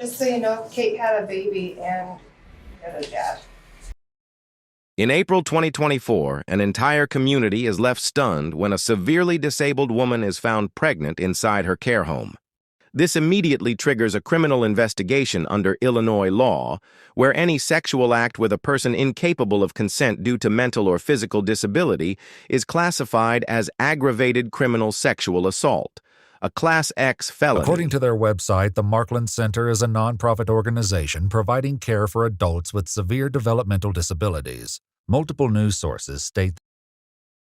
Just so you know, Kate had a baby and had a dad. In April 2024, an entire community is left stunned when a severely disabled woman is found pregnant inside her care home. This immediately triggers a criminal investigation under Illinois law, where any sexual act with a person incapable of consent due to mental or physical disability is classified as aggravated criminal sexual assault, a Class X felony. According to their website, the Markland Center is a nonprofit organization providing care for adults with severe developmental disabilities. Multiple news sources state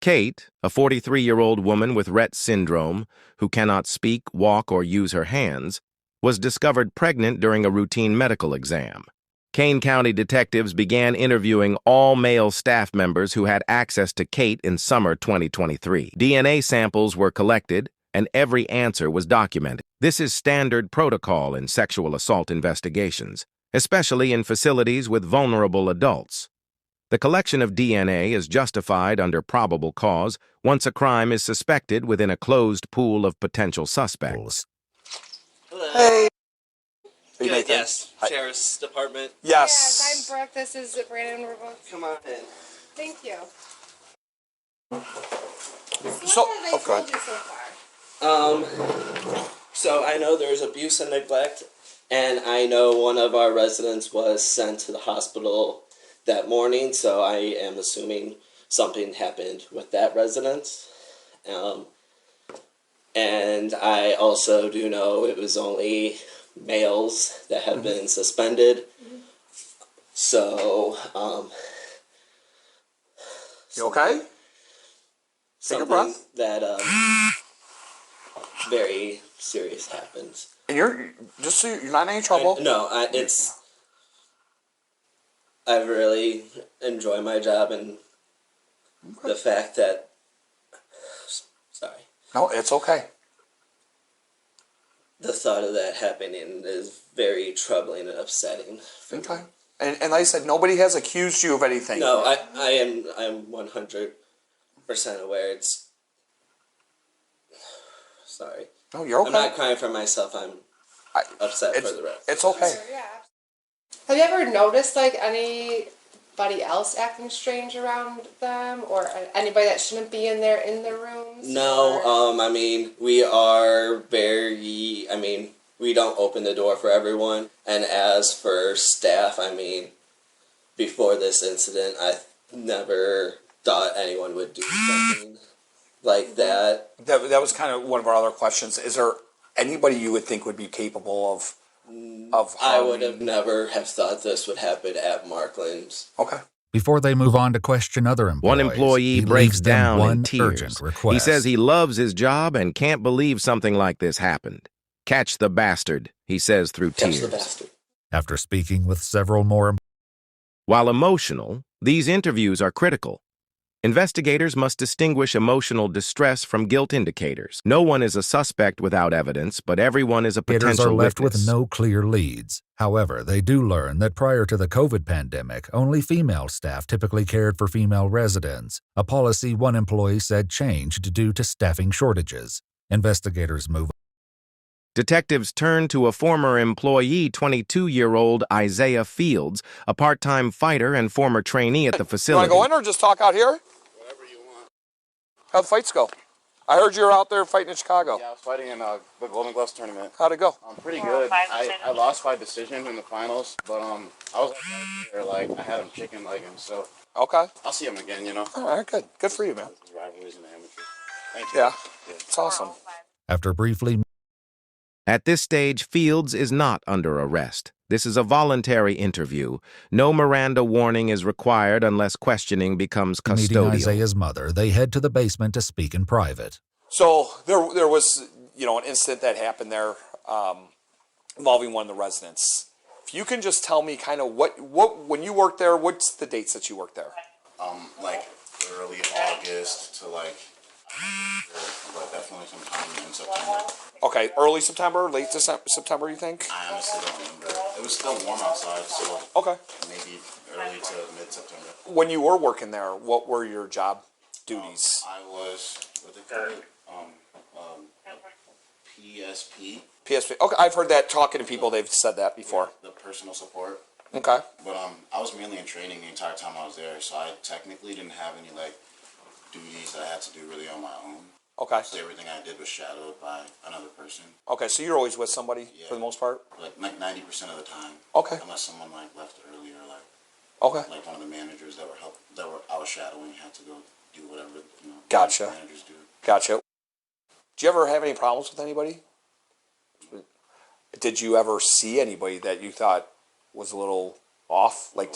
Kate, a 43-year-old woman with Rett syndrome, who cannot speak, walk, or use her hands, was discovered pregnant during a routine medical exam. Kane County detectives began interviewing all male staff members who had access to Kate in summer 2023. DNA samples were collected, and every answer was documented. This is standard protocol in sexual assault investigations, especially in facilities with vulnerable adults. The collection of DNA is justified under probable cause once a crime is suspected within a closed pool of potential suspects. Hello. Hey. Good, yes. Sheriff's Department. Yes. Yes, I'm Brooke. This is Brandon. We're both. Come on in. Thank you. So, What have they okay. told you so far? So I know there's abuse and neglect, and I know one of our residents was sent to the hospital that morning, so I am assuming something happened with that resident. And I also do know it was only males that have been suspended. So, You okay? Take a something breath. that very serious happens. And you're just so you're not in any trouble. I really enjoy my job, and the fact that, sorry, No, it's okay. the thought of that happening is very troubling and upsetting. Okay. And like I said, nobody has accused you of anything. No, I'm 100% aware. It's, sorry. No, you're okay. I'm not crying for myself. I'm upset for the rest. It's okay. Yeah. Have you ever noticed like anybody else acting strange around them, or anybody that shouldn't be in their rooms? No, or? I mean, we are we don't open the door for everyone. And as for staff, I mean, before this incident, I never thought anyone would do something like that. That was kind of one of our other questions. Is there anybody you would think would be capable of I would have never have thought this would happen at Markland's. Okay. before they move on to question other employees. One employee he breaks leaves them down one in tears. urgent request. He says he loves his job and can't believe something like this happened. Catch the bastard, he says through Catch tears. the bastard. After speaking with several more, While emotional, these interviews are critical. Investigators must distinguish emotional distress from guilt indicators. No one is a suspect without evidence, but everyone is a investigators potential are left witness. with no clear leads. However, they do learn that prior to the COVID pandemic, only female staff typically cared for female residents, a policy one employee said changed due to staffing shortages. Investigators move Detectives turn to a former employee, 22-year-old Isaiah Fields, a part-time fighter and former trainee at the you want facility. to go in or just talk out here? Whatever you want. How'd the fights go? I heard you were out there fighting in Chicago. Yeah, I was fighting in the Golden Gloves tournament. How'd it go? Pretty good. I lost by decision in the finals, but I was right there, like I had him chicken legging, so Okay. I'll see him again, you know. All right, good. Good for you, man. Rivalries and amateur. Thank you. Yeah, it's awesome. after briefly At this stage, Fields is not under arrest. This is a voluntary interview. No Miranda warning is required unless questioning becomes meeting custodial. Isaiah's mother, they head to the basement to speak in private. So there was, an incident that happened there involving one of the residents. If you can just tell me kind of what when you worked there, what's the dates that you worked there? Like early August to but definitely sometime in September. Okay, early September, late September, you think? I honestly don't remember. It was still warm outside, so Okay. maybe early to mid-September. When you were working there, what were your job duties? I was what they call it, PSP, PSP. Okay, I've heard that talking to people. They've said that before. the personal support. Okay. But I was mainly in training the entire time I was there, so I technically didn't have any like duties that I had to do really on my own. Okay. So everything I did was shadowed by another person, Okay, so you're always with somebody for the most part? like 90% of the time. Okay. Unless someone like left early or Okay. like one of the managers that were I was shadowing had to go do whatever Gotcha. managers do. Gotcha. Did you ever have any problems with anybody? Did you ever see anybody that you thought was a little off? Like,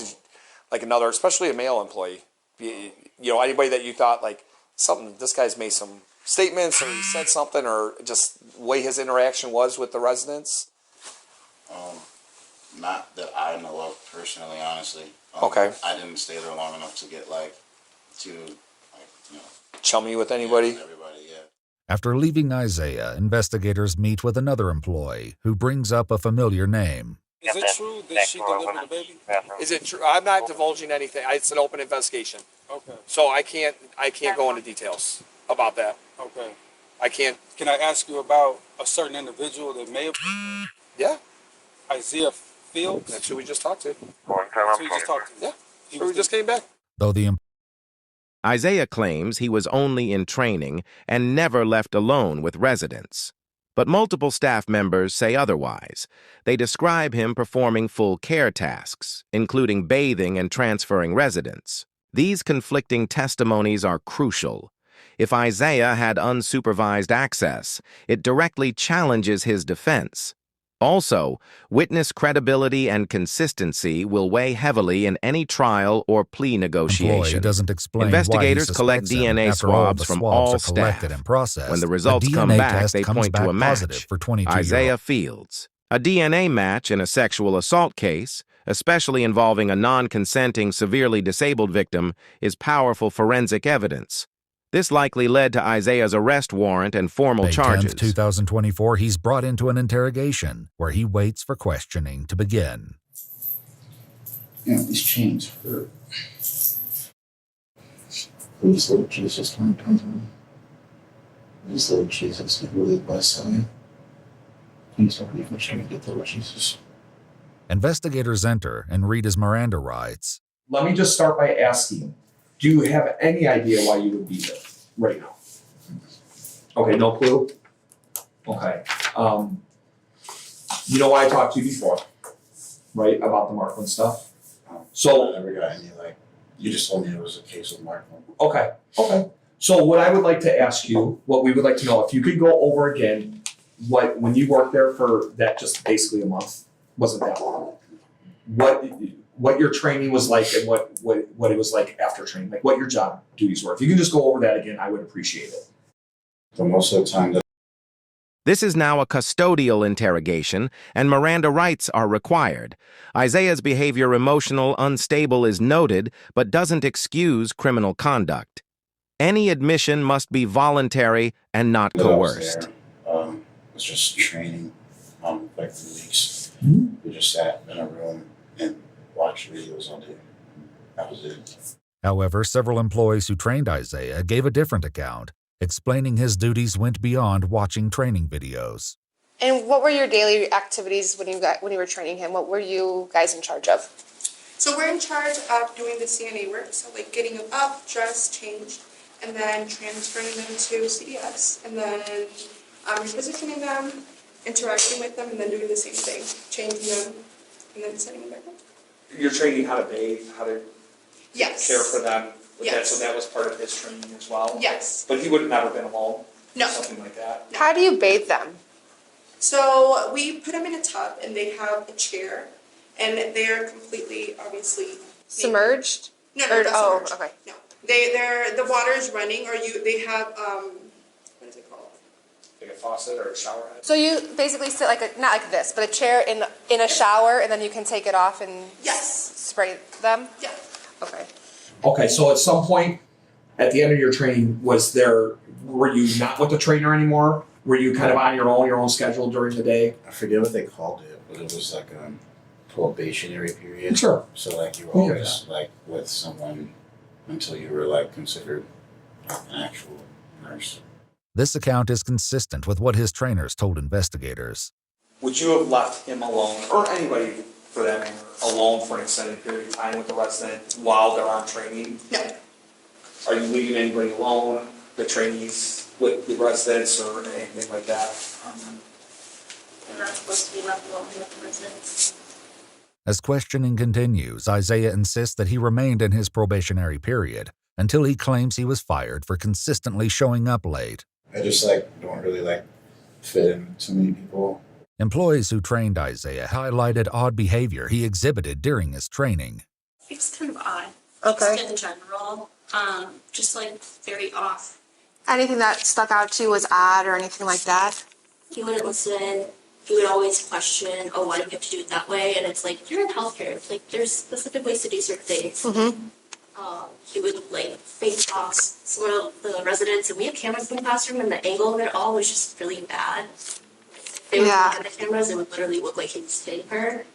like another, especially a male employee, anybody that you thought like something, this guy's made some statements or he said something or just the way his interaction was with the residents? Not that I know of personally, honestly. Okay. I didn't stay there long enough to get Chummy with anybody? everybody, yeah. After leaving Isaiah, investigators meet with another employee who brings up a familiar name. Is it true that she delivered the baby? Is it true? I'm not divulging anything. It's an open investigation. Okay, So I can't go into details about that. okay. I can't. Can I ask you about a certain individual that may have Yeah, Isaiah Fields? that's who we just talked to. That's who you just talked to. Yeah, He so was we just came back. Though the Isaiah claims he was only in training and never left alone with residents. But multiple staff members say otherwise. They describe him performing full care tasks, including bathing and transferring residents. These conflicting testimonies are crucial. If Isaiah had unsupervised access, it directly challenges his defense. Also, witness credibility and consistency will weigh heavily in any trial or plea employee negotiation. doesn't explain Investigators why he collect suspects him. DNA After all swabs the from swabs all are collected staff. and processed, When the results come DNA back, test they comes point to back a positive match. for 22-year-old Isaiah Fields. A DNA match in a sexual assault case, especially involving a non-consenting, severely disabled victim, is powerful forensic evidence. This likely led to Isaiah's arrest warrant and formal May charges. 10th, 2024, he's brought into an interrogation where he waits for questioning to begin. These chains hurt. Please, Lord Jesus, don't come to me. Please, Lord Jesus, never leave my side. Please don't leave me stranded, Lord Jesus. Investigators enter and read his Miranda rights. Let me just start by asking, do you have any idea why you would be there right now? Okay, no clue? Okay. You know why I talked to you before, right, about the Markland stuff? So, I never got any you just told me it was a case with Markland. okay. So what I would like to ask you, what we would like to know, if you could go over again, when you worked there for that just basically a month, wasn't that long, what your training was like and what it was like after training, like what your job duties were. If you can just go over that again, I would appreciate it. But most of the time, This is now a custodial interrogation, and Miranda rights are required. Isaiah's behavior emotional, unstable is noted, but doesn't excuse criminal conduct. Any admission must be voluntary and not coerced. was just training, like 3 weeks. We just sat in a room and watched videos all day. That was it. However, several employees who trained Isaiah gave a different account, explaining his duties went beyond watching training videos. And what were your daily activities when you were training him? What were you guys in charge of? So we're in charge of doing the CNA work, so like getting them up, dressed, changed, and then transferring them to CDS, and then repositioning them, interacting with them, and then doing the same thing, changing them, and then sending them back home. You're training how to bathe, how to Yes. care for them. With that, Yes. so that was part of his training as well. Yes. But he would have never been alone. No. Something like that. How do you bathe them? So we put them in a tub, and they have a chair, and they are completely, obviously, Submerged? No, Or- not oh, submerged. okay. No, the water is running, or they have what is it called? Like a faucet or a shower head. So you basically sit not like this, but a chair in a shower, and then you can take it off and Yes. spray them? Yeah. Okay. Okay, so at some point at the end of your training, were you not with the trainer anymore? Were you kind of on your own schedule during the day? I forget what they called it, but it was like a probationary period. Sure. So like you were We hear always like with someone until you were like considered like an actual nurse. This account is consistent with what his trainers told investigators. Would you have left him alone, or anybody for that matter, alone for an extended period of time with the resident while they're on training? No. Are you leaving anybody alone, the trainees, with the residents or anything like that? They're not supposed to be left alone with the residents. As questioning continues, Isaiah insists that he remained in his probationary period until he claims he was fired for consistently showing up late. I just don't really fit in too many people. Employees who trained Isaiah highlighted odd behavior he exhibited during his training. It's kind of odd. Okay. Just in general, just very off. Anything that stuck out to you was odd or anything like that? He wouldn't listen. He would always question, oh, why do you have to do it that way? And it's you're in healthcare. There's specific ways to do certain things. Mm-hmm. He would face off some of the residents, and we have cameras in the classroom, and the angle of it all was just really bad. They would look at the cameras, it would literally look like he was hitting her.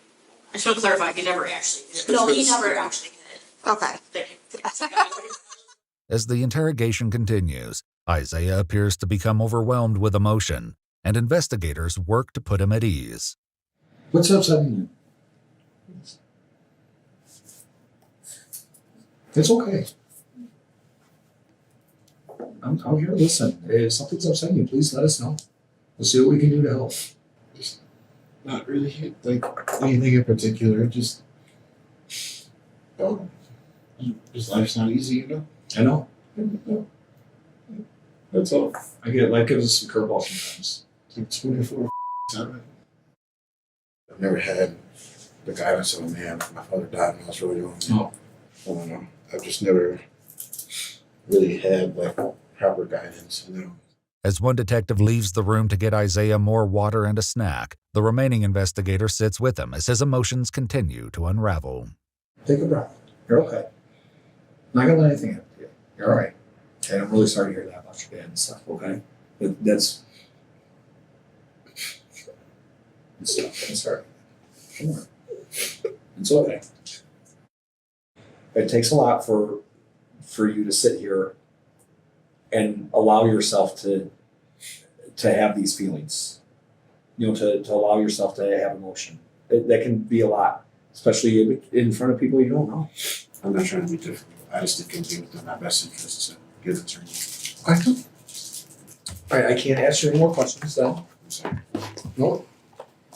I should clarify, he never actually did. No, he never actually did. Okay. As the interrogation continues, Isaiah appears to become overwhelmed with emotion, and investigators work to put him at ease. What's upsetting you? It's okay. I'm here to listen. If something's upsetting you, please let us know. We'll see what we can do to help. Just not really anything in particular. Just life's not easy, I know. That's all. I get life gives us some curveballs sometimes. It's 24/7. I've never had the guidance of a man. My father died when I was really young. Oh. I don't know. I've just never really had proper guidance, As one detective leaves the room to get Isaiah more water and a snack, the remaining investigator sits with him as his emotions continue to unravel. Take a breath. You're okay. Not gonna let anything happen to you. You're all right. And I'm really sorry to hear that about your dad and stuff, okay? That's tough. I'm sorry. Come on. It's okay. It takes a lot for you to sit here and allow yourself to have these feelings. To allow yourself to have emotion. That can be a lot, especially in front of people you don't know. I'm not trying to be difficult. I just think it'll be within my best interest to get it turned. Okay. All right, I can't ask you any more questions then. I'm sorry. No,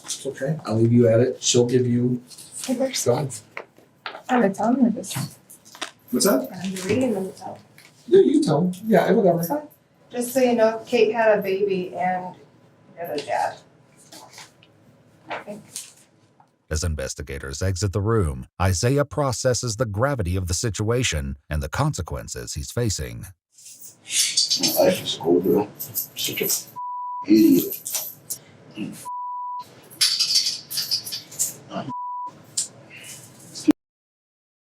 it's okay. I'll leave you at it. She'll give you. Go. I'm gonna tell him this. What's that? I'm reading them tell. Yeah, you tell him. Yeah, whatever. Just so you know, Kate had a baby and you're the dad. As investigators exit the room, Isaiah processes the gravity of the situation and the consequences he's facing. My life is over. Such a idiot.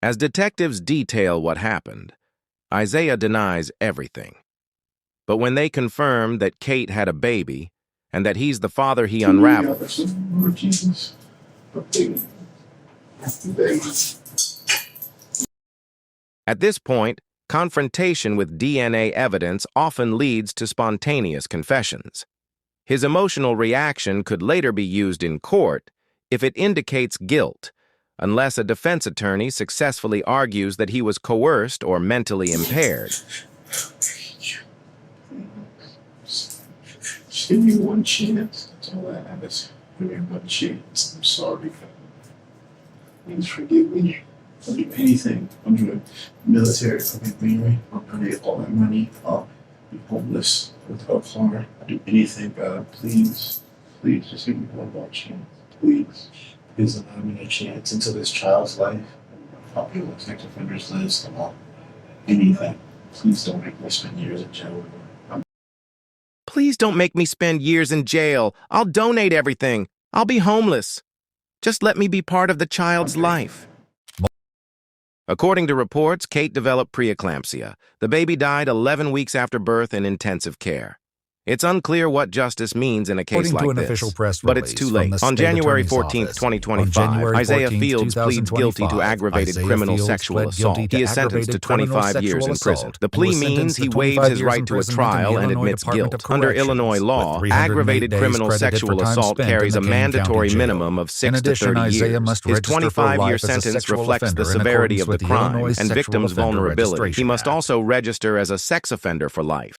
As detectives detail what happened, Isaiah denies everything. But when they confirm that Kate had a baby and that he's the father he unraveled, Lord Jesus. at this point, confrontation with DNA evidence often leads to spontaneous confessions. His emotional reaction could later be used in court if it indicates guilt, unless a defense attorney successfully argues that he was coerced or mentally impaired. Just give me one chance. That's all I have is give me one chance. I'm sorry. Please forgive me. I'll do anything. I'll do a military fucking thing, right? I'll donate all my money. I'll be homeless without a car. I'll do anything, God. Please. Please just give me one more chance. Please. Please allow me a chance into this child's life. I'll be on the sex offenders list. I'll anything. Please don't make me spend years in jail. Please don't make me spend years in jail. I'll donate everything. I'll be homeless. Just let me be part of the child's life. According to reports, Kate developed preeclampsia. The baby died 11 weeks after birth in intensive care. It's unclear what justice means in a case According to like an official this, press but it's release too from late. the On State January Attorney's 14, Office, 2025, January Isaiah 14, Fields pleads guilty to 2025, aggravated Isaiah criminal Fields sexual pled assault. guilty to He is sentenced to aggravated criminal 25 years sexual in prison. assault The and plea was means sentenced he to waives 25 his years right to a imprisonment in trial the and Illinois admits Department guilt. of Under Corrections, Illinois with law, 308 aggravated days criminal credited for sexual time assault spent in carries the a Kane County mandatory Jail. minimum of 6 In to addition, 30 Isaiah years. must His register for 25-year life as a sentence sexual reflects the offender in severity accordance of with the the crime Illinois and Sexual victims' Offender vulnerability. He Registration must Act. also register as a sex offender for life.